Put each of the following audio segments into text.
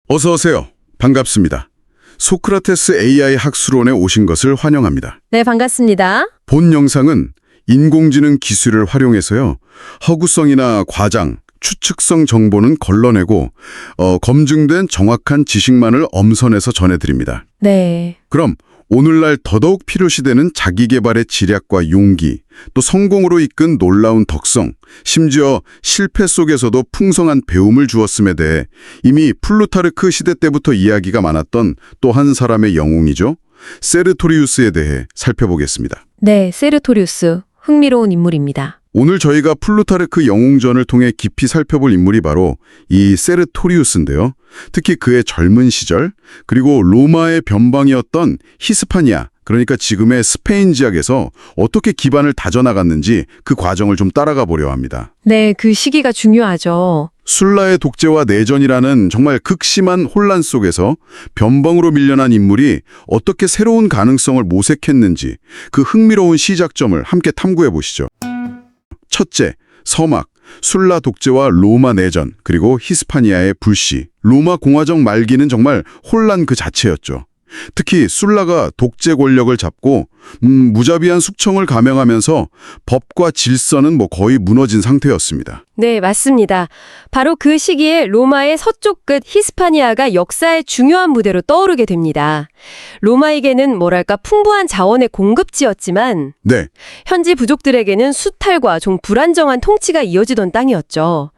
어서 오세요. 반갑습니다. 소크라테스 AI 학술원에 오신 것을 환영합니다. 네, 반갑습니다. 본 영상은 인공지능 기술을 활용해서요. 허구성이나 과장, 추측성 정보는 걸러내고 검증된 정확한 지식만을 엄선해서 전해드립니다. 네. 그럼 오늘날 더더욱 필요시되는 자기계발의 지략과 용기, 또 성공으로 이끈 놀라운 덕성, 심지어 실패 속에서도 풍성한 배움을 주었음에 대해 이미 플루타르크 시대 때부터 이야기가 많았던 또 한 사람의 영웅이죠. 세르토리우스에 대해 살펴보겠습니다. 네, 세르토리우스. 흥미로운 인물입니다. 오늘 저희가 플루타르크 영웅전을 통해 깊이 살펴볼 인물이 바로 이 세르토리우스인데요. 특히 그의 젊은 시절, 그리고 로마의 변방이었던 히스파니아, 그러니까 지금의 스페인 지역에서 어떻게 기반을 다져나갔는지 그 과정을 좀 따라가 보려 합니다. 네, 그 시기가 중요하죠. 술라의 독재와 내전이라는 정말 극심한 혼란 속에서 변방으로 밀려난 인물이 어떻게 새로운 가능성을 모색했는지 그 흥미로운 시작점을 함께 탐구해 보시죠. 첫째, 서막, 술라 독재와 로마 내전, 그리고 히스파니아의 불씨. 로마 공화정 말기는 정말 혼란 그 자체였죠. 특히 술라가 독재 권력을 잡고 무자비한 숙청을 감행하면서 법과 질서는 거의 무너진 상태였습니다. 네, 맞습니다. 바로 그 시기에 로마의 서쪽 끝 히스파니아가 역사의 중요한 무대로 떠오르게 됩니다. 로마에게는 뭐랄까 풍부한 자원의 공급지였지만 네, 현지 부족들에게는 수탈과 좀 불안정한 통치가 이어지던 땅이었죠.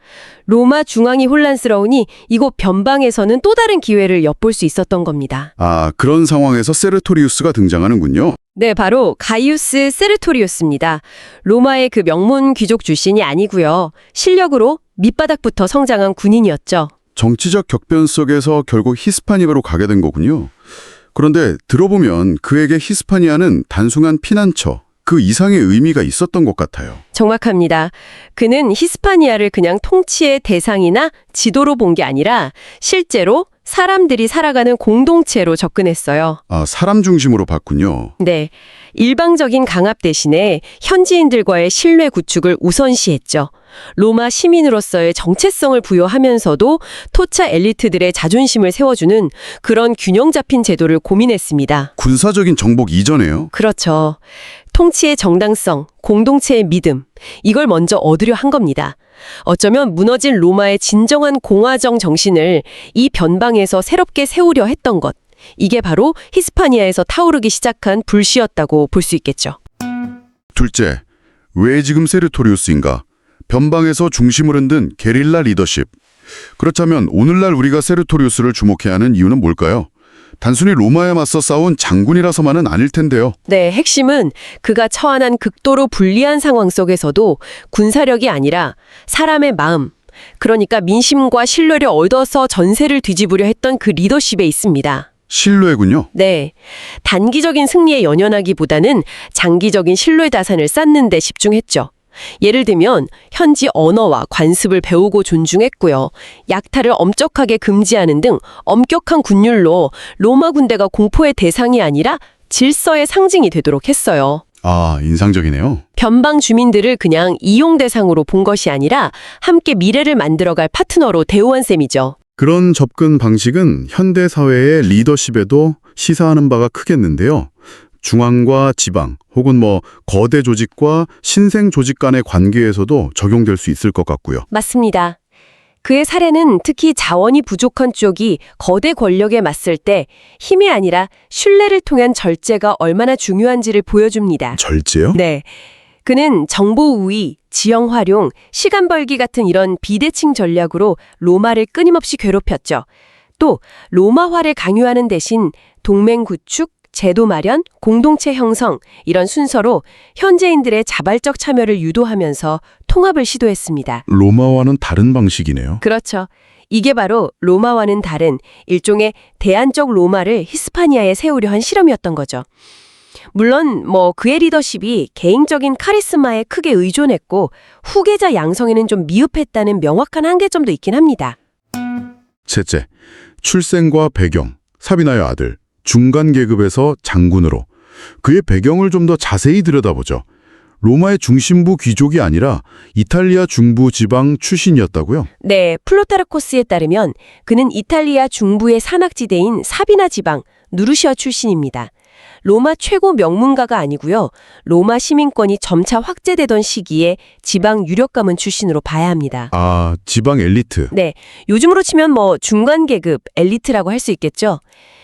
로마 중앙이 혼란스러우니 이곳 변방에서는 또 다른 기회를 엿볼 수 있었던 겁니다. 아, 그런 상황에서 세르토리우스가 등장하는군요. 네, 바로 가이우스 세르토리우스입니다. 로마의 그 명문 귀족 출신이 아니고요. 실력으로 밑바닥부터 성장한 군인이었죠. 정치적 격변 속에서 결국 히스파니아로 가게 된 거군요. 그런데 들어보면 그에게 히스파니아는 단순한 피난처, 그 이상의 의미가 있었던 것 같아요. 정확합니다. 그는 히스파니아를 그냥 통치의 대상이나 지도로 본 게 아니라 실제로 사람들이 살아가는 공동체로 접근했어요. 아, 사람 중심으로 봤군요. 네, 일방적인 강압 대신에 현지인들과의 신뢰 구축을 우선시했죠. 로마 시민으로서의 정체성을 부여하면서도 토차 엘리트들의 자존심을 세워주는 그런 균형 잡힌 제도를 고민했습니다. 군사적인 정복 이전에요. 그렇죠. 통치의 정당성, 공동체의 믿음, 이걸 먼저 얻으려 한 겁니다. 어쩌면 무너진 로마의 진정한 공화정 정신을 이 변방에서 새롭게 세우려 했던 것. 이게 바로 히스파니아에서 타오르기 시작한 불씨였다고 볼 수 있겠죠. 둘째, 왜 지금 세르토리우스인가? 변방에서 중심을 흔든 게릴라 리더십. 그렇다면 오늘날 우리가 세르토리우스를 주목해야 하는 이유는 뭘까요? 단순히 로마에 맞서 싸운 장군이라서만은 아닐 텐데요. 네, 핵심은 그가 처한 극도로 불리한 상황 속에서도 군사력이 아니라 사람의 마음, 그러니까 민심과 신뢰를 얻어서 전세를 뒤집으려 했던 그 리더십에 있습니다. 신뢰군요. 네, 단기적인 승리에 연연하기보다는 장기적인 신뢰 자산을 쌓는 데 집중했죠. 예를 들면 현지 언어와 관습을 배우고 존중했고요. 약탈을 엄격하게 금지하는 등 엄격한 군율로 로마 군대가 공포의 대상이 아니라 질서의 상징이 되도록 했어요. 아, 인상적이네요. 변방 주민들을 그냥 이용 대상으로 본 것이 아니라 함께 미래를 만들어갈 파트너로 대우한 셈이죠. 그런 접근 방식은 현대 사회의 리더십에도 시사하는 바가 크겠는데요. 중앙과 지방 혹은 거대 조직과 신생 조직 간의 관계에서도 적용될 수 있을 것 같고요. 맞습니다. 그의 사례는 특히 자원이 부족한 쪽이 거대 권력에 맞설 때 힘이 아니라 신뢰를 통한 절제가 얼마나 중요한지를 보여줍니다. 절제요? 네. 그는 정보 우위, 지형 활용, 시간 벌기 같은 이런 비대칭 전략으로 로마를 끊임없이 괴롭혔죠. 또 로마화를 강요하는 대신 동맹 구축, 제도 마련, 공동체 형성 이런 순서로 현지인들의 자발적 참여를 유도하면서 통합을 시도했습니다. 로마와는 다른 방식이네요. 그렇죠. 이게 바로 로마와는 다른 일종의 대안적 로마를 히스파니아에 세우려 한 실험이었던 거죠. 물론 그의 리더십이 개인적인 카리스마에 크게 의존했고 후계자 양성에는 좀 미흡했다는 명확한 한계점도 있긴 합니다. 셋째, 출생과 배경, 사비나의 아들, 중간 계급에서 장군으로 그의 배경을 좀 더 자세히 들여다보죠. 로마의 중심부 귀족이 아니라 이탈리아 중부 지방 출신이었다고요? 네, 플루타르코스에 따르면 그는 이탈리아 중부의 산악지대인 사비나 지방, 누르시아 출신입니다. 로마 최고 명문가가 아니고요. 로마 시민권이 점차 확대되던 시기에 지방 유력 가문 출신으로 봐야 합니다. 아, 지방 엘리트. 네, 요즘으로 치면 중간 계급, 엘리트라고 할 수 있겠죠.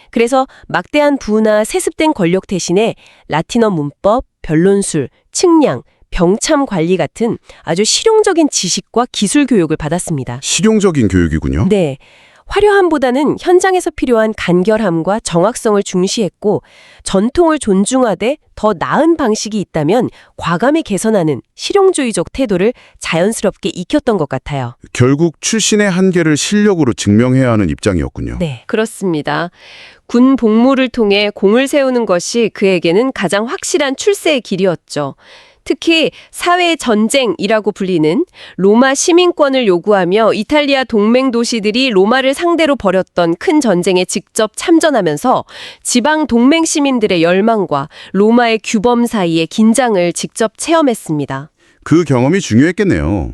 그래서 막대한 부나 세습된 권력 대신에 라틴어 문법, 변론술, 측량, 병참 관리 같은 아주 실용적인 지식과 기술 교육을 받았습니다. 실용적인 교육이군요. 네. 화려함보다는 현장에서 필요한 간결함과 정확성을 중시했고 전통을 존중하되 더 나은 방식이 있다면 과감히 개선하는 실용주의적 태도를 자연스럽게 익혔던 것 같아요. 결국 출신의 한계를 실력으로 증명해야 하는 입장이었군요. 네, 그렇습니다. 군 복무를 통해 공을 세우는 것이 그에게는 가장 확실한 출세의 길이었죠. 특히 사회 전쟁이라고 불리는 로마 시민권을 요구하며 이탈리아 동맹 도시들이 로마를 상대로 벌였던 큰 전쟁에 직접 참전하면서 지방 동맹 시민들의 열망과 로마의 규범 사이의 긴장을 직접 체험했습니다. 그 경험이 중요했겠네요.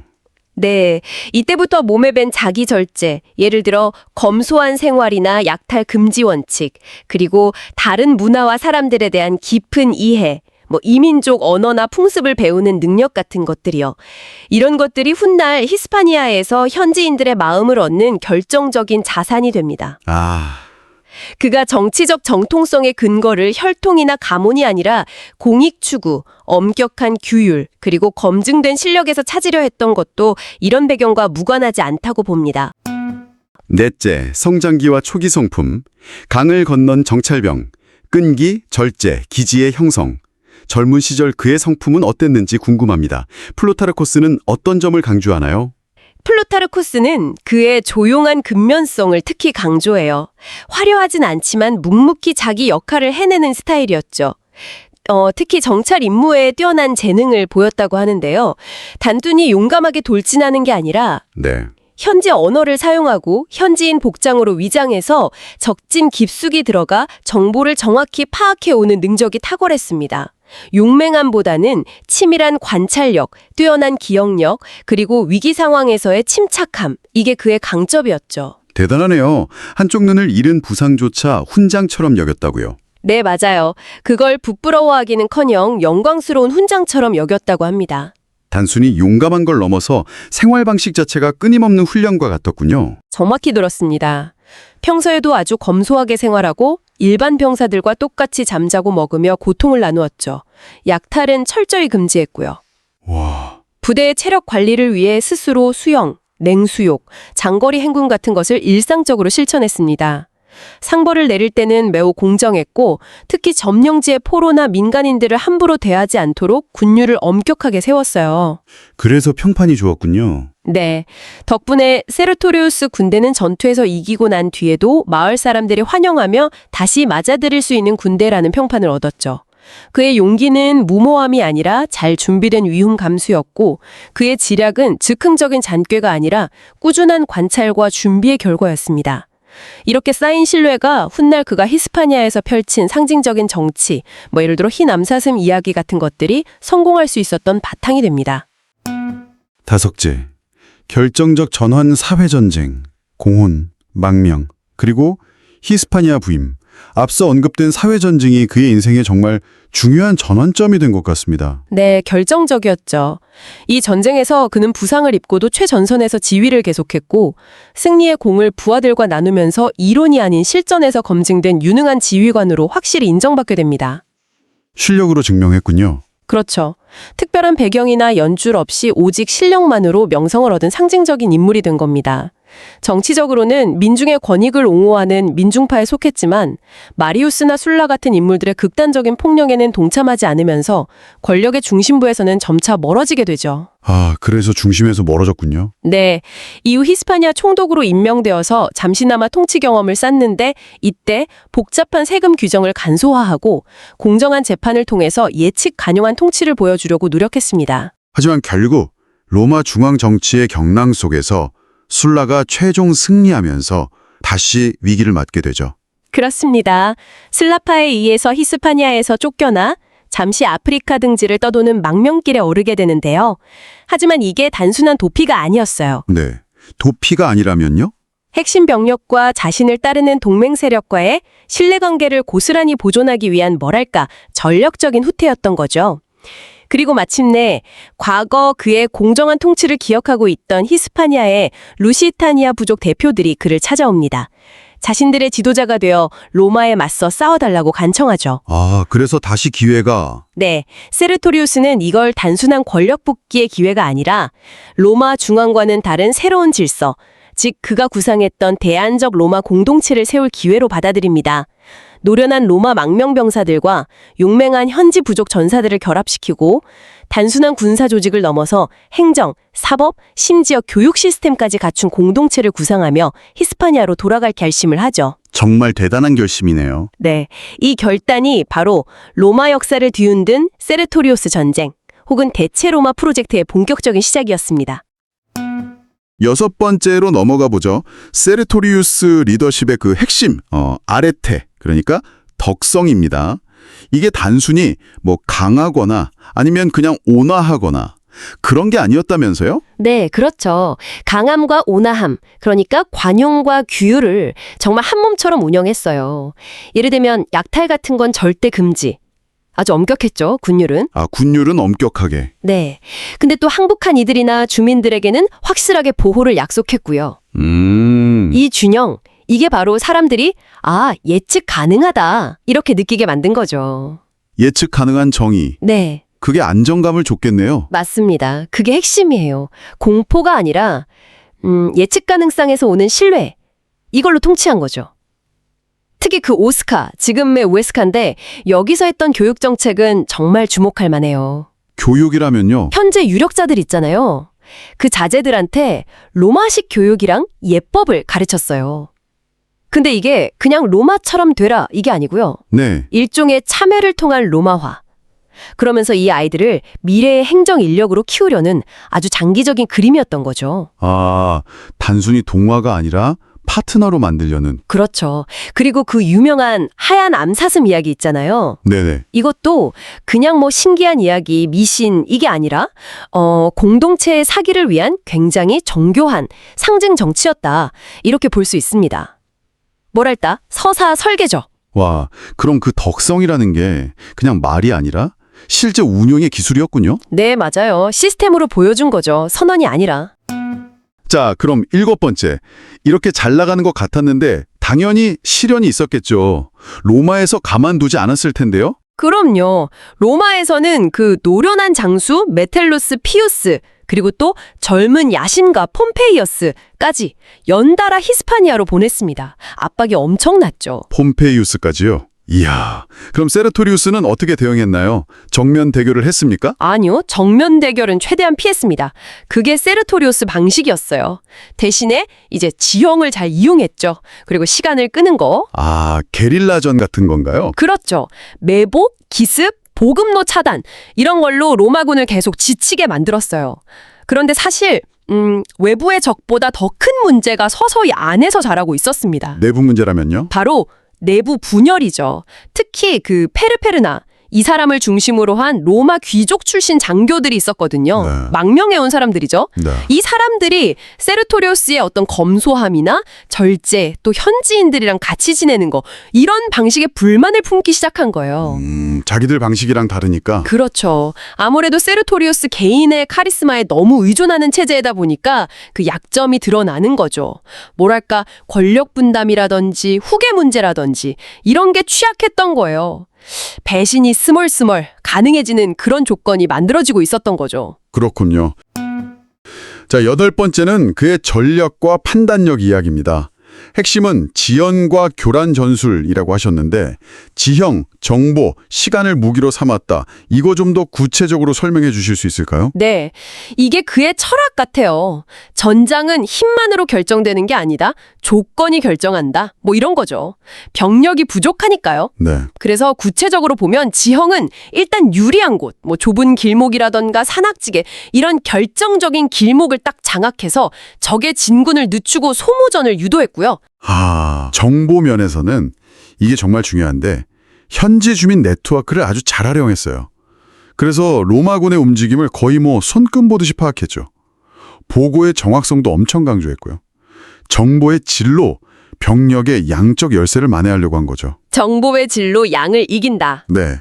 네, 이때부터 몸에 밴 자기 절제, 예를 들어 검소한 생활이나 약탈 금지 원칙, 그리고 다른 문화와 사람들에 대한 깊은 이해, 이민족 언어나 풍습을 배우는 능력 같은 것들이요. 이런 것들이 훗날 히스파니아에서 현지인들의 마음을 얻는 결정적인 자산이 됩니다. 그가 정치적 정통성의 근거를 혈통이나 가문이 아니라 공익 추구, 엄격한 규율, 그리고 검증된 실력에서 찾으려 했던 것도 이런 배경과 무관하지 않다고 봅니다. 넷째, 성장기와 초기 성품, 강을 건넌 정찰병, 끈기, 절제, 기지의 형성. 젊은 시절 그의 성품은 어땠는지 궁금합니다. 플루타르코스는 어떤 점을 강조하나요? 플루타르코스는 그의 조용한 근면성을 특히 강조해요. 화려하진 않지만 묵묵히 자기 역할을 해내는 스타일이었죠. 특히 정찰 임무에 뛰어난 재능을 보였다고 하는데요. 단순히 용감하게 돌진하는 게 아니라 네. 현지 언어를 사용하고 현지인 복장으로 위장해서 적진 깊숙이 들어가 정보를 정확히 파악해오는 능력이 탁월했습니다. 용맹함보다는 치밀한 관찰력, 뛰어난 기억력, 그리고 위기 상황에서의 침착함, 이게 그의 강점이었죠. 대단하네요. 한쪽 눈을 잃은 부상조차 훈장처럼 여겼다고요. 네, 맞아요. 그걸 부끄러워하기는커녕 영광스러운 훈장처럼 여겼다고 합니다. 단순히 용감한 걸 넘어서 생활 방식 자체가 끊임없는 훈련과 같았군요. 정확히 들었습니다. 평소에도 아주 검소하게 생활하고 일반 병사들과 똑같이 잠자고 먹으며 고통을 나누었죠. 약탈은 철저히 금지했고요. 와. 부대의 체력 관리를 위해 스스로 수영, 냉수욕, 장거리 행군 같은 것을 일상적으로 실천했습니다. 상벌을 내릴 때는 매우 공정했고 특히 점령지의 포로나 민간인들을 함부로 대하지 않도록 군율을 엄격하게 세웠어요. 그래서 평판이 좋았군요. 네. 덕분에 세르토리우스 군대는 전투에서 이기고 난 뒤에도 마을 사람들이 환영하며 다시 맞아들일 수 있는 군대라는 평판을 얻었죠. 그의 용기는 무모함이 아니라 잘 준비된 위험 감수였고 그의 지략은 즉흥적인 잔꾀가 아니라 꾸준한 관찰과 준비의 결과였습니다. 이렇게 쌓인 신뢰가 훗날 그가 히스파니아에서 펼친 상징적인 정치, 예를 들어 흰암사슴 이야기 같은 것들이 성공할 수 있었던 바탕이 됩니다. 다섯째, 결정적 전환 사회전쟁, 공혼, 망명, 그리고 히스파니아 부임. 앞서 언급된 사회전쟁이 그의 인생에 정말 중요한 전환점이 된 것 같습니다. 네, 결정적이었죠. 이 전쟁에서 그는 부상을 입고도 최전선에서 지휘를 계속했고 승리의 공을 부하들과 나누면서 이론이 아닌 실전에서 검증된 유능한 지휘관으로 확실히 인정받게 됩니다. 실력으로 증명했군요. 그렇죠. 특별한 배경이나 연출 없이 오직 실력만으로 명성을 얻은 상징적인 인물이 된 겁니다. 정치적으로는 민중의 권익을 옹호하는 민중파에 속했지만 마리우스나 술라 같은 인물들의 극단적인 폭력에는 동참하지 않으면서 권력의 중심부에서는 점차 멀어지게 되죠. 그래서 중심에서 멀어졌군요. 네, 이후 히스파니아 총독으로 임명되어서 잠시나마 통치 경험을 쌓는데 이때 복잡한 세금 규정을 간소화하고 공정한 재판을 통해서 예측 가능한 통치를 보여주려고 노력했습니다. 하지만 결국 로마 중앙 정치의 경랑 속에서 술라가 최종 승리하면서 다시 위기를 맞게 되죠. 그렇습니다. 슬라파에 의해서 히스파니아에서 쫓겨나 잠시 아프리카 등지를 떠도는 망명길에 오르게 되는데요. 하지만 이게 단순한 도피가 아니었어요. 네. 도피가 아니라면요? 핵심 병력과 자신을 따르는 동맹 세력과의 신뢰관계를 고스란히 보존하기 위한 뭐랄까 전력적인 후퇴였던 거죠. 그리고 마침내 과거 그의 공정한 통치를 기억하고 있던 히스파니아의 루시타니아 부족 대표들이 그를 찾아옵니다. 자신들의 지도자가 되어 로마에 맞서 싸워달라고 간청하죠. 아, 그래서 다시 기회가... 네, 세르토리우스는 이걸 단순한 권력 복귀의 기회가 아니라 로마 중앙과는 다른 새로운 질서, 즉 그가 구상했던 대안적 로마 공동체를 세울 기회로 받아들입니다. 노련한 로마 망명병사들과 용맹한 현지 부족 전사들을 결합시키고 단순한 군사 조직을 넘어서 행정, 사법, 심지어 교육 시스템까지 갖춘 공동체를 구상하며 히스파니아로 돌아갈 결심을 하죠. 정말 대단한 결심이네요. 네, 이 결단이 바로 로마 역사를 뒤흔든 세르토리우스 전쟁 혹은 대체 로마 프로젝트의 본격적인 시작이었습니다. 여섯 번째로 넘어가 보죠. 세르토리우스 리더십의 그 핵심, 아레테, 그러니까 덕성입니다. 이게 단순히 뭐 강하거나 아니면 그냥 온화하거나 그런 게 아니었다면서요? 네, 그렇죠. 강함과 온화함, 그러니까 관용과 규율을 정말 한 몸처럼 운영했어요. 예를 들면 약탈 같은 건 절대 금지. 아주 엄격했죠, 군율은. 아, 군율은 엄격하게. 네. 근데 또 항복한 이들이나 주민들에게는 확실하게 보호를 약속했고요. 이 균형, 이게 바로 사람들이 예측 가능하다 이렇게 느끼게 만든 거죠. 예측 가능한 정의. 네, 그게 안정감을 줬겠네요. 맞습니다. 그게 핵심이에요. 공포가 아니라 예측 가능성에서 오는 신뢰, 이걸로 통치한 거죠. 특히 그 오스카, 지금의 우에스카인데 여기서 했던 교육 정책은 정말 주목할 만해요. 교육이라면요? 현재 유력자들 있잖아요. 그 자제들한테 로마식 교육이랑 예법을 가르쳤어요. 근데 이게 그냥 로마처럼 되라 이게 아니고요. 네. 일종의 참여를 통한 로마화. 그러면서 이 아이들을 미래의 행정 인력으로 키우려는 아주 장기적인 그림이었던 거죠. 아, 단순히 동화가 아니라 파트너로 만들려는. 그렇죠. 그리고 그 유명한 하얀 암사슴 이야기 있잖아요. 네네. 이것도 그냥 뭐 신기한 이야기, 미신 이게 아니라 공동체의 사기를 위한 굉장히 정교한 상징 정치였다. 이렇게 볼 수 있습니다. 뭐랄까 서사 설계죠. 와, 그럼 그 덕성이라는 게 그냥 말이 아니라 실제 운용의 기술이었군요? 네, 맞아요. 시스템으로 보여준 거죠. 선언이 아니라. 자, 그럼 일곱 번째. 이렇게 잘 나가는 것 같았는데 당연히 시련이 있었겠죠. 로마에서 가만두지 않았을 텐데요? 그럼요. 로마에서는 그 노련한 장수 메텔루스 피우스 그리고 또 젊은 야심가 폼페이어스까지 연달아 히스파니아로 보냈습니다. 압박이 엄청났죠. 폼페이우스까지요? 이야, 그럼 세르토리우스는 어떻게 대응했나요? 정면 대결을 했습니까? 아니요. 정면 대결은 최대한 피했습니다. 그게 세르토리우스 방식이었어요. 대신에 이제 지형을 잘 이용했죠. 그리고 시간을 끄는 거. 아, 게릴라전 같은 건가요? 그렇죠. 매복, 기습, 보급로 차단 이런 걸로 로마군을 계속 지치게 만들었어요. 그런데 사실 외부의 적보다 더 큰 문제가 서서히 안에서 자라고 있었습니다. 내부 문제라면요? 바로 내부 분열이죠. 특히 그 페르페르나 이 사람을 중심으로 한 로마 귀족 출신 장교들이 있었거든요. 네. 망명해온 사람들이죠. 네. 이 사람들이 세르토리우스의 어떤 검소함이나 절제 또 현지인들이랑 같이 지내는 거 이런 방식에 불만을 품기 시작한 거예요. 자기들 방식이랑 다르니까. 그렇죠. 아무래도 세르토리우스 개인의 카리스마에 너무 의존하는 체제이다 보니까 그 약점이 드러나는 거죠. 뭐랄까 권력 분담이라든지 후계 문제라든지 이런 게 취약했던 거예요. 배신이 스멀스멀 가능해지는 그런 조건이 만들어지고 있었던 거죠. 그렇군요. 자, 여덟 번째는 그의 전략과 판단력 이야기입니다. 핵심은 지연과 교란 전술이라고 하셨는데 지형, 정보, 시간을 무기로 삼았다. 이거 좀 더 구체적으로 설명해 주실 수 있을까요? 네, 이게 그의 철학 같아요. 전장은 힘만으로 결정되는 게 아니다. 조건이 결정한다. 뭐 이런 거죠. 병력이 부족하니까요. 네. 그래서 구체적으로 보면 지형은 일단 유리한 곳, 뭐 좁은 길목이라던가 산악지게 이런 결정적인 길목을 딱 장악해서 적의 진군을 늦추고 소모전을 유도했고요. 정보 면에서는 이게 정말 중요한데 현지 주민 네트워크를 아주 잘 활용했어요. 그래서 로마군의 움직임을 거의 손금 보듯이 파악했죠. 보고의 정확성도 엄청 강조했고요. 정보의 질로 병력의 양적 열세를 만회하려고 한 거죠. 정보의 질로 양을 이긴다. 네.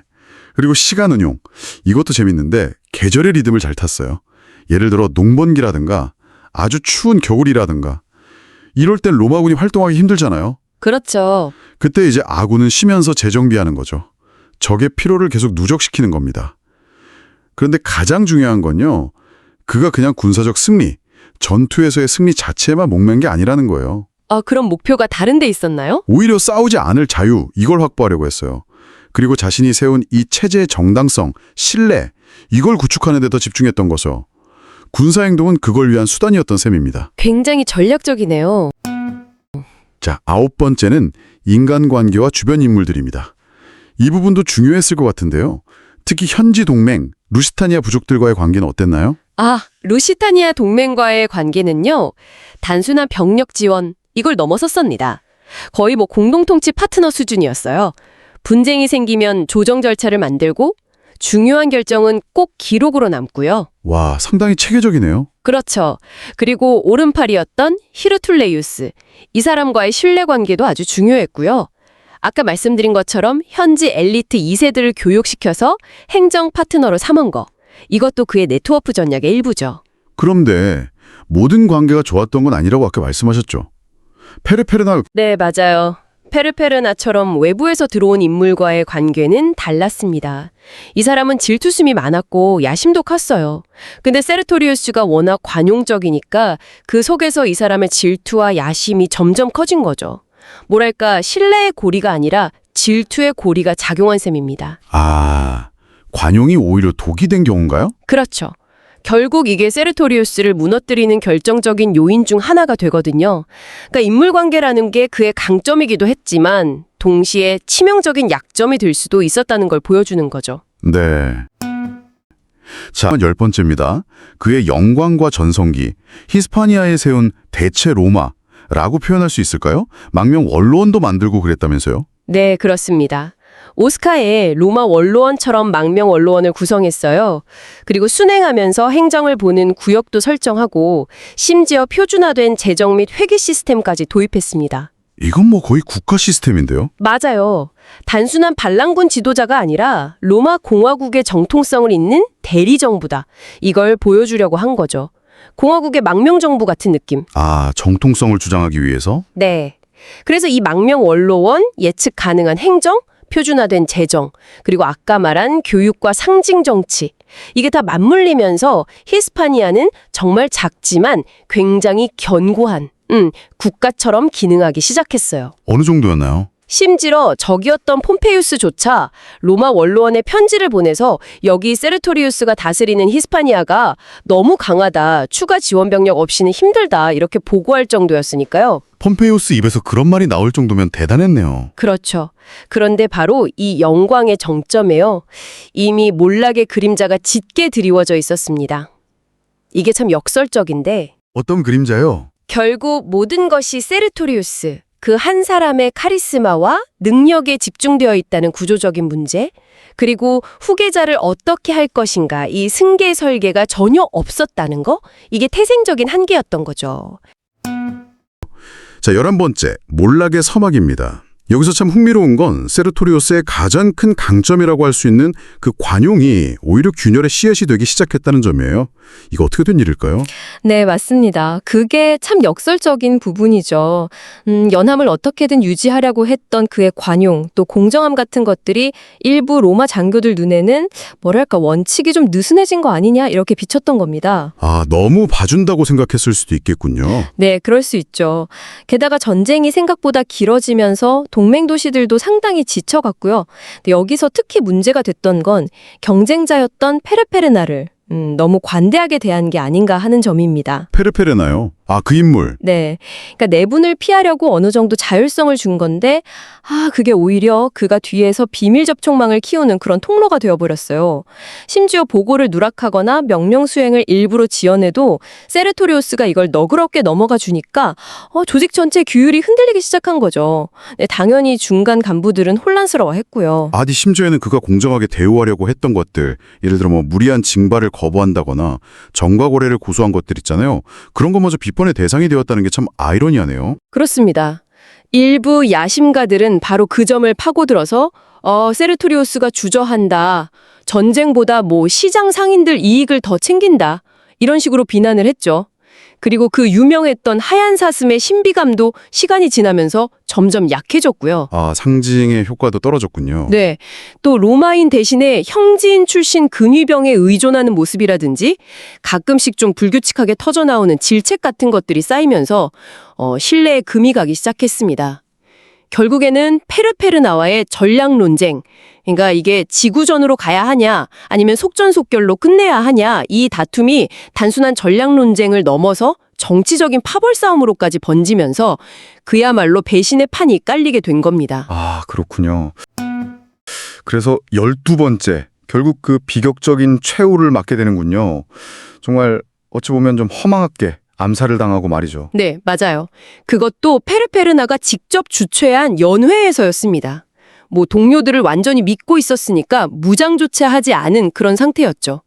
그리고 시간 운용. 이것도 재밌는데 계절의 리듬을 잘 탔어요. 예를 들어 농번기라든가 아주 추운 겨울이라든가 이럴 땐 로마군이 활동하기 힘들잖아요. 그렇죠. 그때 이제 아군은 쉬면서 재정비하는 거죠. 적의 피로를 계속 누적시키는 겁니다. 그런데 가장 중요한 건요. 그가 그냥 군사적 승리, 전투에서의 승리 자체에만 목맨 게 아니라는 거예요. 그럼 목표가 다른 데 있었나요? 오히려 싸우지 않을 자유, 이걸 확보하려고 했어요. 그리고 자신이 세운 이 체제의 정당성, 신뢰, 이걸 구축하는 데 더 집중했던 거죠. 군사행동은 그걸 위한 수단이었던 셈입니다. 굉장히 전략적이네요. 자, 9번째는 인간관계와 주변 인물들입니다. 이 부분도 중요했을 것 같은데요. 특히 현지 동맹, 루시타니아 부족들과의 관계는 어땠나요? 루시타니아 동맹과의 관계는요. 단순한 병력 지원, 이걸 넘어섰습니다. 거의 공동통치 파트너 수준이었어요. 분쟁이 생기면 조정 절차를 만들고 중요한 결정은 꼭 기록으로 남고요. 와, 상당히 체계적이네요. 그렇죠. 그리고 오른팔이었던 히르툴레이우스. 이 사람과의 신뢰관계도 아주 중요했고요. 아까 말씀드린 것처럼 현지 엘리트 2세들을 교육시켜서 행정 파트너로 삼은 거. 이것도 그의 네트워크 전략의 일부죠. 그런데 모든 관계가 좋았던 건 아니라고 아까 말씀하셨죠. 페르페르나 네, 맞아요. 페르페르나처럼 외부에서 들어온 인물과의 관계는 달랐습니다. 이 사람은 질투심이 많았고 야심도 컸어요. 근데 세르토리우스가 워낙 관용적이니까 그 속에서 이 사람의 질투와 야심이 점점 커진 거죠. 뭐랄까 신뢰의 고리가 아니라 질투의 고리가 작용한 셈입니다. 관용이 오히려 독이 된 경우인가요? 그렇죠. 결국 이게 세르토리우스를 무너뜨리는 결정적인 요인 중 하나가 되거든요. 그러니까 인물관계라는 게 그의 강점이기도 했지만 동시에 치명적인 약점이 될 수도 있었다는 걸 보여주는 거죠. 네. 자, 10번째입니다. 그의 영광과 전성기, 히스파니아에 세운 대체 로마라고 표현할 수 있을까요? 망명 원로원도 만들고 그랬다면서요? 네, 그렇습니다. 오스카에 로마 원로원처럼 망명 원로원을 구성했어요. 그리고 순행하면서 행정을 보는 구역도 설정하고 심지어 표준화된 재정 및 회계 시스템까지 도입했습니다. 이건 거의 국가 시스템인데요? 맞아요. 단순한 반란군 지도자가 아니라 로마 공화국의 정통성을 잇는 대리정부다. 이걸 보여주려고 한 거죠. 공화국의 망명정부 같은 느낌. 정통성을 주장하기 위해서? 네. 그래서 이 망명 원로원, 예측 가능한 행정, 표준화된 재정, 그리고 아까 말한 교육과 상징 정치. 이게 다 맞물리면서 히스파니아는 정말 작지만 굉장히 견고한 국가처럼 기능하기 시작했어요. 어느 정도였나요? 심지어 적이었던 폼페이우스조차 로마 원로원에 편지를 보내서 여기 세르토리우스가 다스리는 히스파니아가 너무 강하다, 추가 지원 병력 없이는 힘들다 이렇게 보고할 정도였으니까요. 폼페이우스 입에서 그런 말이 나올 정도면 대단했네요. 그렇죠. 그런데 바로 이 영광의 정점에요. 이미 몰락의 그림자가 짙게 드리워져 있었습니다. 이게 참 역설적인데 어떤 그림자요? 결국 모든 것이 세르토리우스, 그 한 사람의 카리스마와 능력에 집중되어 있다는 구조적인 문제, 그리고 후계자를 어떻게 할 것인가 이 승계 설계가 전혀 없었다는 거, 이게 태생적인 한계였던 거죠. 자, 11번째, 몰락의 서막입니다. 여기서 참 흥미로운 건 세르토리우스의 가장 큰 강점이라고 할 수 있는 그 관용이 오히려 균열의 씨앗이 되기 시작했다는 점이에요. 이거 어떻게 된 일일까요? 네, 맞습니다. 그게 참 역설적인 부분이죠. 연함을 어떻게든 유지하려고 했던 그의 관용, 또 공정함 같은 것들이 일부 로마 장교들 눈에는 뭐랄까 원칙이 좀 느슨해진 거 아니냐 이렇게 비쳤던 겁니다. 너무 봐준다고 생각했을 수도 있겠군요. 네, 그럴 수 있죠. 게다가 전쟁이 생각보다 길어지면서 동맹 도시들도 상당히 지쳐갔고요. 여기서 특히 문제가 됐던 건 경쟁자였던 페르페르나를 너무 관대하게 대한 게 아닌가 하는 점입니다. 페르페르나요? 아, 그 인물. 네. 그러니까 내분을 피하려고 어느 정도 자율성을 준 건데, 그게 오히려 그가 뒤에서 비밀 접촉망을 키우는 그런 통로가 되어버렸어요. 심지어 보고를 누락하거나 명령 수행을 일부러 지연해도 세르토리우스가 이걸 너그럽게 넘어가 주니까 조직 전체 규율이 흔들리기 시작한 거죠. 네, 당연히 중간 간부들은 혼란스러워했고요. 아니, 심지어는 그가 공정하게 대우하려고 했던 것들, 예를 들어 뭐 무리한 징발을 거부한다거나 정과거래를 고소한 것들 있잖아요. 그런 것마저 비판의 대상이 되었다는 게 참 아이러니하네요. 그렇습니다. 일부 야심가들은 바로 그 점을 파고들어서 세르토리우스가 주저한다. 전쟁보다 시장 상인들 이익을 더 챙긴다. 이런 식으로 비난을 했죠. 그리고 그 유명했던 하얀 사슴의 신비감도 시간이 지나면서 점점 약해졌고요. 아, 상징의 효과도 떨어졌군요. 네. 또 로마인 대신에 형지인 출신 근위병에 의존하는 모습이라든지 가끔씩 좀 불규칙하게 터져나오는 질책 같은 것들이 쌓이면서 신뢰에 금이 가기 시작했습니다. 결국에는 페르페르나와의 전략 논쟁, 그러니까 이게 지구전으로 가야 하냐 아니면 속전속결로 끝내야 하냐, 이 다툼이 단순한 전략 논쟁을 넘어서 정치적인 파벌 싸움으로까지 번지면서 그야말로 배신의 판이 깔리게 된 겁니다. 아, 그렇군요. 그래서 12번째, 결국 그 비격적인 최후를 맞게 되는군요. 정말 어찌 보면 좀 허망하게 암살을 당하고 말이죠. 네, 맞아요. 그것도 페르페르나가 직접 주최한 연회에서였습니다. 동료들을 완전히 믿고 있었으니까 무장조차 하지 않은 그런 상태였죠.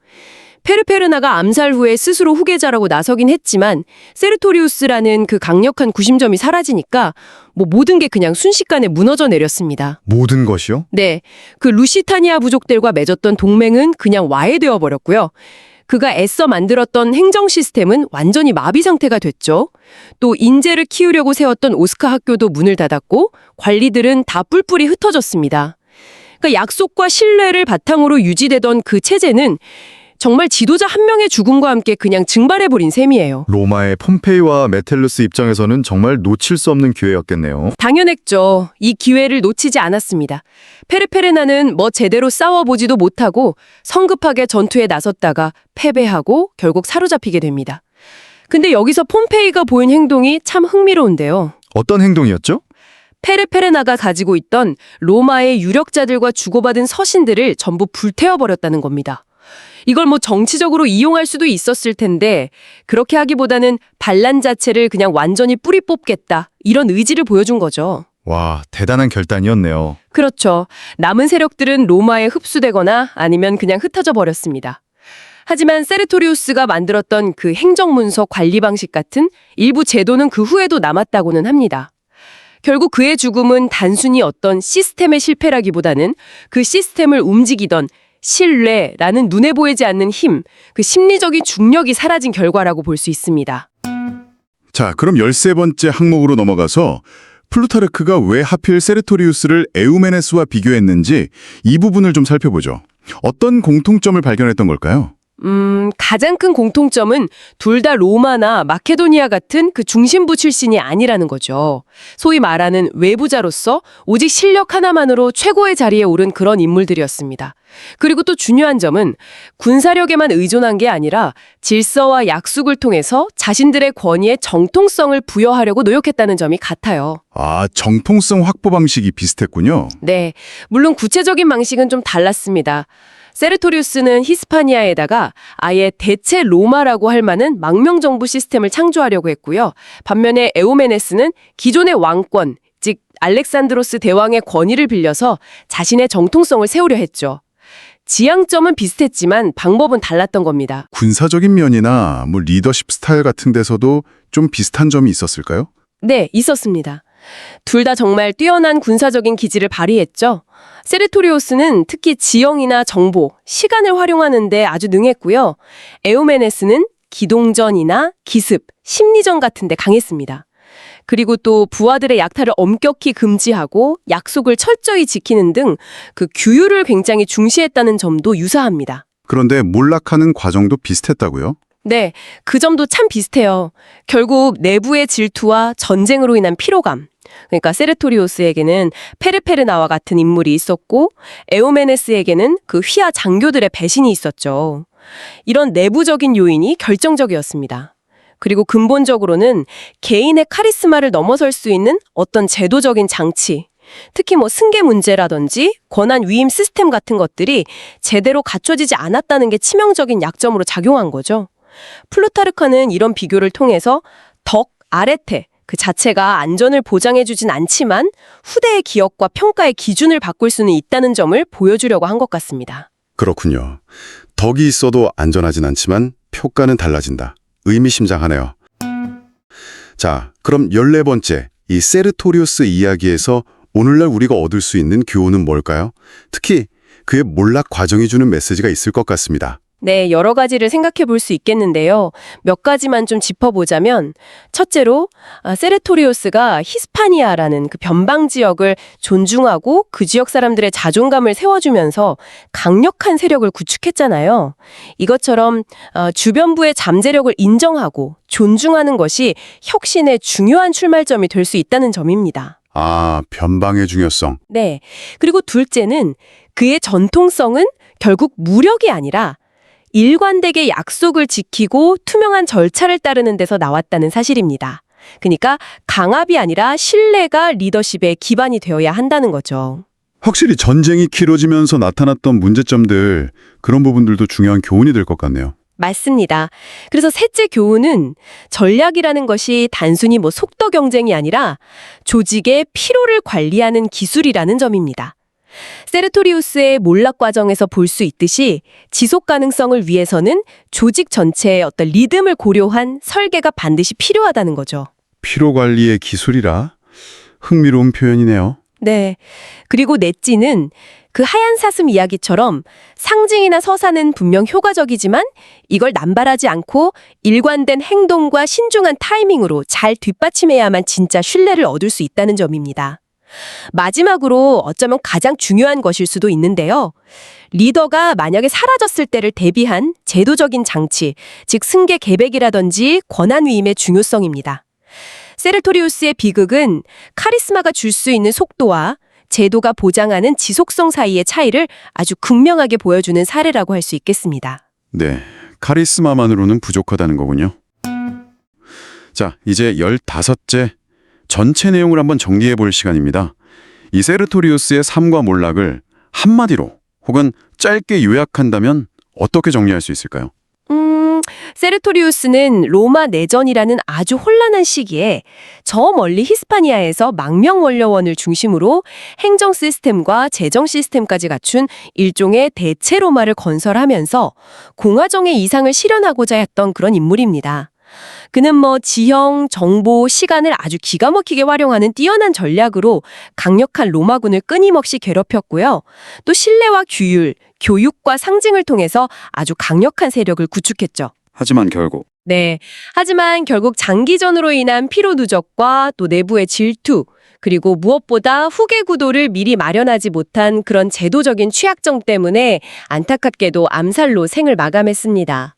페르페르나가 암살 후에 스스로 후계자라고 나서긴 했지만 세르토리우스라는 그 강력한 구심점이 사라지니까 모든 게 그냥 순식간에 무너져 내렸습니다. 모든 것이요? 네, 그 루시타니아 부족들과 맺었던 동맹은 그냥 와해되어 버렸고요. 그가 애써 만들었던 행정 시스템은 완전히 마비 상태가 됐죠. 또 인재를 키우려고 세웠던 오스카 학교도 문을 닫았고 관리들은 다 뿔뿔이 흩어졌습니다. 그러니까 약속과 신뢰를 바탕으로 유지되던 그 체제는 정말 지도자 한 명의 죽음과 함께 그냥 증발해버린 셈이에요. 로마의 폼페이와 메텔루스 입장에서는 정말 놓칠 수 없는 기회였겠네요. 당연했죠. 이 기회를 놓치지 않았습니다. 페르페르나는 제대로 싸워보지도 못하고 성급하게 전투에 나섰다가 패배하고 결국 사로잡히게 됩니다. 근데 여기서 폼페이가 보인 행동이 참 흥미로운데요. 어떤 행동이었죠? 페르페르나가 가지고 있던 로마의 유력자들과 주고받은 서신들을 전부 불태워버렸다는 겁니다. 이걸 정치적으로 이용할 수도 있었을 텐데 그렇게 하기보다는 반란 자체를 그냥 완전히 뿌리 뽑겠다, 이런 의지를 보여준 거죠. 와, 대단한 결단이었네요. 그렇죠. 남은 세력들은 로마에 흡수되거나 아니면 그냥 흩어져 버렸습니다. 하지만 세르토리우스가 만들었던 그 행정문서 관리 방식 같은 일부 제도는 그 후에도 남았다고는 합니다. 결국 그의 죽음은 단순히 어떤 시스템의 실패라기보다는 그 시스템을 움직이던 신뢰라는 눈에 보이지 않는 힘, 그 심리적인 중력이 사라진 결과라고 볼 수 있습니다. 자, 그럼 13번째 항목으로 넘어가서 플루타르크가 왜 하필 세르토리우스를 에우메네스와 비교했는지 이 부분을 좀 살펴보죠. 어떤 공통점을 발견했던 걸까요? 가장 큰 공통점은 둘 다 로마나 마케도니아 같은 그 중심부 출신이 아니라는 거죠. 소위 말하는 외부자로서 오직 실력 하나만으로 최고의 자리에 오른 그런 인물들이었습니다. 그리고 또 중요한 점은 군사력에만 의존한 게 아니라 질서와 약속을 통해서 자신들의 권위에 정통성을 부여하려고 노력했다는 점이 같아요. 아, 정통성 확보 방식이 비슷했군요. 네, 물론 구체적인 방식은 좀 달랐습니다. 세르토리우스는 히스파니아에다가 아예 대체 로마라고 할 만한 망명정부 시스템을 창조하려고 했고요. 반면에 에우메네스는 기존의 왕권, 즉 알렉산드로스 대왕의 권위를 빌려서 자신의 정통성을 세우려 했죠. 지향점은 비슷했지만 방법은 달랐던 겁니다. 군사적인 면이나 리더십 스타일 같은 데서도 좀 비슷한 점이 있었을까요? 네, 있었습니다. 둘 다 정말 뛰어난 군사적인 기질을 발휘했죠. 세르토리우스는 특히 지형이나 정보, 시간을 활용하는 데 아주 능했고요. 에우메네스는 기동전이나 기습, 심리전 같은 데 강했습니다. 그리고 또 부하들의 약탈을 엄격히 금지하고 약속을 철저히 지키는 등 그 규율을 굉장히 중시했다는 점도 유사합니다. 그런데 몰락하는 과정도 비슷했다고요? 네, 그 점도 참 비슷해요. 결국 내부의 질투와 전쟁으로 인한 피로감, 그러니까 세르토리우스에게는 페르페르나와 같은 인물이 있었고 에우메네스에게는 그 휘하 장교들의 배신이 있었죠. 이런 내부적인 요인이 결정적이었습니다. 그리고 근본적으로는 개인의 카리스마를 넘어설 수 있는 어떤 제도적인 장치, 특히 뭐 승계 문제라든지 권한 위임 시스템 같은 것들이 제대로 갖춰지지 않았다는 게 치명적인 약점으로 작용한 거죠. 플루타르카는 이런 비교를 통해서 덕, 아레테 그 자체가 안전을 보장해주진 않지만 후대의 기억과 평가의 기준을 바꿀 수는 있다는 점을 보여주려고 한 것 같습니다. 그렇군요. 덕이 있어도 안전하진 않지만 평가는 달라진다. 의미심장하네요. 자, 그럼 14번째, 이 세르토리우스 이야기에서 오늘날 우리가 얻을 수 있는 교훈은 뭘까요? 특히 그의 몰락 과정이 주는 메시지가 있을 것 같습니다. 네, 여러 가지를 생각해 볼 수 있겠는데요. 몇 가지만 좀 짚어보자면 첫째로 세르토리우스가 히스파니아라는 그 변방 지역을 존중하고 그 지역 사람들의 자존감을 세워주면서 강력한 세력을 구축했잖아요. 이것처럼 주변부의 잠재력을 인정하고 존중하는 것이 혁신의 중요한 출발점이 될 수 있다는 점입니다. 아, 변방의 중요성. 네. 그리고 둘째는 그의 전통성은 결국 무력이 아니라 일관되게 약속을 지키고 투명한 절차를 따르는 데서 나왔다는 사실입니다. 그러니까 강압이 아니라 신뢰가 리더십의 기반이 되어야 한다는 거죠. 확실히 전쟁이 길어지면서 나타났던 문제점들, 그런 부분들도 중요한 교훈이 될 것 같네요. 맞습니다. 그래서 셋째 교훈은 전략이라는 것이 단순히 뭐 속도 경쟁이 아니라 조직의 피로를 관리하는 기술이라는 점입니다. 세르토리우스의 몰락 과정에서 볼 수 있듯이 지속 가능성을 위해서는 조직 전체의 어떤 리듬을 고려한 설계가 반드시 필요하다는 거죠. 피로 관리의 기술이라 흥미로운 표현이네요. 네. 그리고 넷째는 그 하얀 사슴 이야기처럼 상징이나 서사는 분명 효과적이지만 이걸 남발하지 않고 일관된 행동과 신중한 타이밍으로 잘 뒷받침해야만 진짜 신뢰를 얻을 수 있다는 점입니다. 마지막으로 어쩌면 가장 중요한 것일 수도 있는데요. 리더가 만약에 사라졌을 때를 대비한 제도적인 장치, 즉 승계 계백이라든지 권한 위임의 중요성입니다. 세르토리우스의 비극은 카리스마가 줄 수 있는 속도와 제도가 보장하는 지속성 사이의 차이를 아주 극명하게 보여주는 사례라고 할 수 있겠습니다. 네, 카리스마만으로는 부족하다는 거군요. 자, 이제 15째 전체 내용을 한번 정리해 볼 시간입니다. 이 세르토리우스의 삶과 몰락을 한마디로 혹은 짧게 요약한다면 어떻게 정리할 수 있을까요? 세르토리우스는 로마 내전이라는 아주 혼란한 시기에 저 멀리 히스파니아에서 망명원려원을 중심으로 행정 시스템과 재정 시스템까지 갖춘 일종의 대체 로마를 건설하면서 공화정의 이상을 실현하고자 했던 그런 인물입니다. 그는 뭐 지형, 정보, 시간을 아주 기가 막히게 활용하는 뛰어난 전략으로 강력한 로마군을 끊임없이 괴롭혔고요. 또 신뢰와 규율, 교육과 상징을 통해서 아주 강력한 세력을 구축했죠. 하지만 결국 하지만 결국 장기전으로 인한 피로 누적과 또 내부의 질투, 그리고 무엇보다 후계 구도를 미리 마련하지 못한 그런 제도적인 취약점 때문에 안타깝게도 암살로 생을 마감했습니다.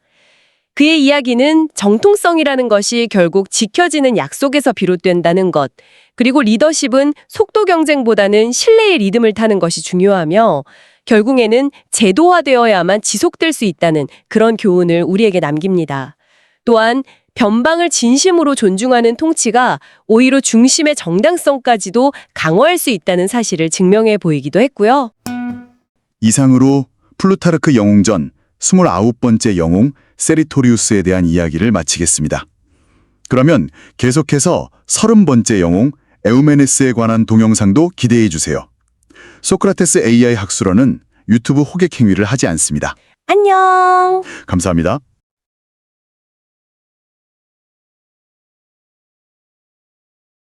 그의 이야기는 정통성이라는 것이 결국 지켜지는 약속에서 비롯된다는 것, 그리고 리더십은 속도 경쟁보다는 신뢰의 리듬을 타는 것이 중요하며 결국에는 제도화되어야만 지속될 수 있다는 그런 교훈을 우리에게 남깁니다. 또한 변방을 진심으로 존중하는 통치가 오히려 중심의 정당성까지도 강화할 수 있다는 사실을 증명해 보이기도 했고요. 이상으로 플루타르크 영웅전 29번째 영웅 세르토리우스에 대한 이야기를 마치겠습니다. 그러면 계속해서 30번째 영웅 에우메네스에 관한 동영상도 기대해 주세요. 소크라테스 AI 학술원은 유튜브 호객 행위를 하지 않습니다. 안녕! 감사합니다.